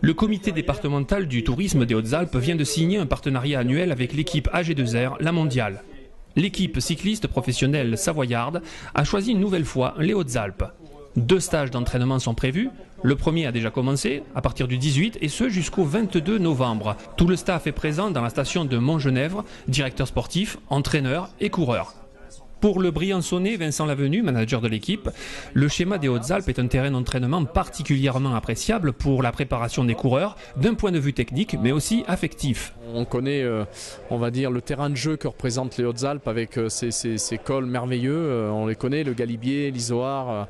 Le comité départemental du tourisme des Hautes-Alpes vient de signer un partenariat annuel avec l'équipe AG2R, la mondiale. L'équipe cycliste professionnelle savoyarde a choisi une nouvelle fois les Hautes-Alpes. 2 stages d'entraînement sont prévus. Le premier a déjà commencé, à partir du 18, et ce jusqu'au 22 novembre. Tout le staff est présent dans la station de Montgenèvre, directeur sportif, entraîneur et coureur. Pour le Briançonnais Vincent Lavenu, manager de l'équipe, le schéma des Hautes-Alpes est un terrain d'entraînement particulièrement appréciable pour la préparation des coureurs, d'un point de vue technique, mais aussi affectif. On connaît, on va dire, le terrain de jeu que représentent les Hautes-Alpes avec ces cols merveilleux. On les connaît, le Galibier, l'Izoard,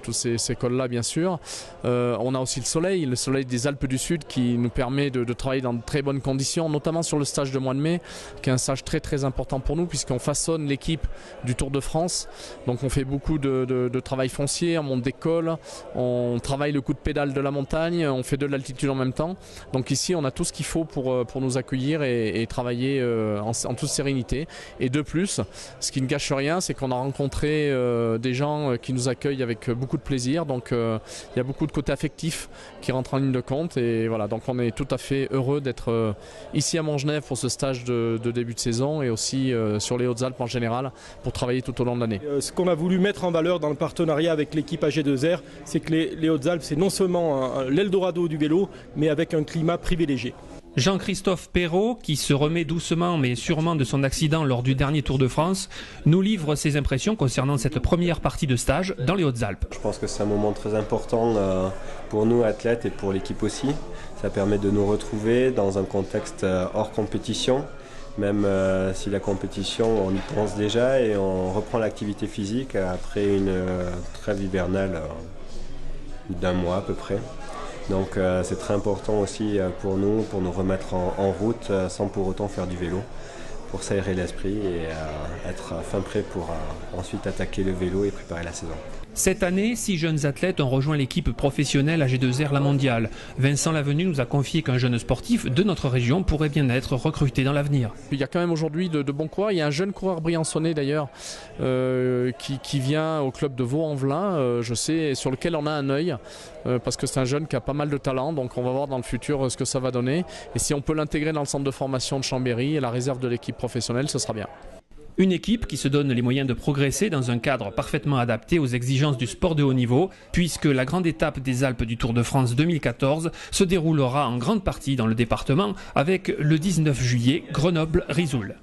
tous ces cols-là bien sûr. On a aussi le soleil des Alpes du Sud qui nous permet de travailler dans de très bonnes conditions, notamment sur le stage de mois de mai, qui est un stage très très important pour nous puisqu'on façonne l'équipe du Tour de France. Donc on fait beaucoup de travail foncier, on monte des cols, on travaille le coup de pédale de la montagne, on fait de l'altitude en même temps. Donc ici on a tout ce qu'il faut pour nous accueillir et travailler en toute sérénité. Et de plus, ce qui ne gâche rien, c'est qu'on a rencontré des gens qui nous accueillent avec beaucoup de plaisir. Donc il y a beaucoup de côté affectif qui rentre en ligne de compte. Et voilà, donc on est tout à fait heureux d'être ici à Montgenèvre pour ce stage de début de saison et aussi sur les Hautes-Alpes en général pour travailler tout au long de l'année. Ce qu'on a voulu mettre en valeur dans le partenariat avec l'équipe AG2R, c'est que les Hautes-Alpes, c'est non seulement l'Eldorado du vélo, mais avec un climat privilégié. Jean-Christophe Perrault, qui se remet doucement mais sûrement de son accident lors du dernier Tour de France, nous livre ses impressions concernant cette première partie de stage dans les Hautes-Alpes. Je pense que c'est un moment très important pour nous athlètes et pour l'équipe aussi. Ça permet de nous retrouver dans un contexte hors compétition, même si la compétition on y pense déjà et on reprend l'activité physique après une trêve hivernale d'1 mois à peu près. Donc c'est très important aussi pour nous remettre en route sans pour autant faire du vélo, pour s'aérer l'esprit et être fin prêt pour ensuite attaquer le vélo et préparer la saison. Cette année, 6 jeunes athlètes ont rejoint l'équipe professionnelle AG2R La Mondiale. Vincent Lavenu nous a confié qu'un jeune sportif de notre région pourrait bien être recruté dans l'avenir. Il y a quand même aujourd'hui de bons coureurs. Il y a un jeune coureur briançonnais d'ailleurs qui vient au club de Vaux-en-Velin, je sais, sur lequel on a un œil parce que c'est un jeune qui a pas mal de talent. Donc on va voir dans le futur ce que ça va donner. Et si on peut l'intégrer dans le centre de formation de Chambéry et la réserve de l'équipe professionnelle, ce sera bien. Une équipe qui se donne les moyens de progresser dans un cadre parfaitement adapté aux exigences du sport de haut niveau, puisque la grande étape des Alpes du Tour de France 2014 se déroulera en grande partie dans le département avec le 19 juillet Grenoble-Risoul.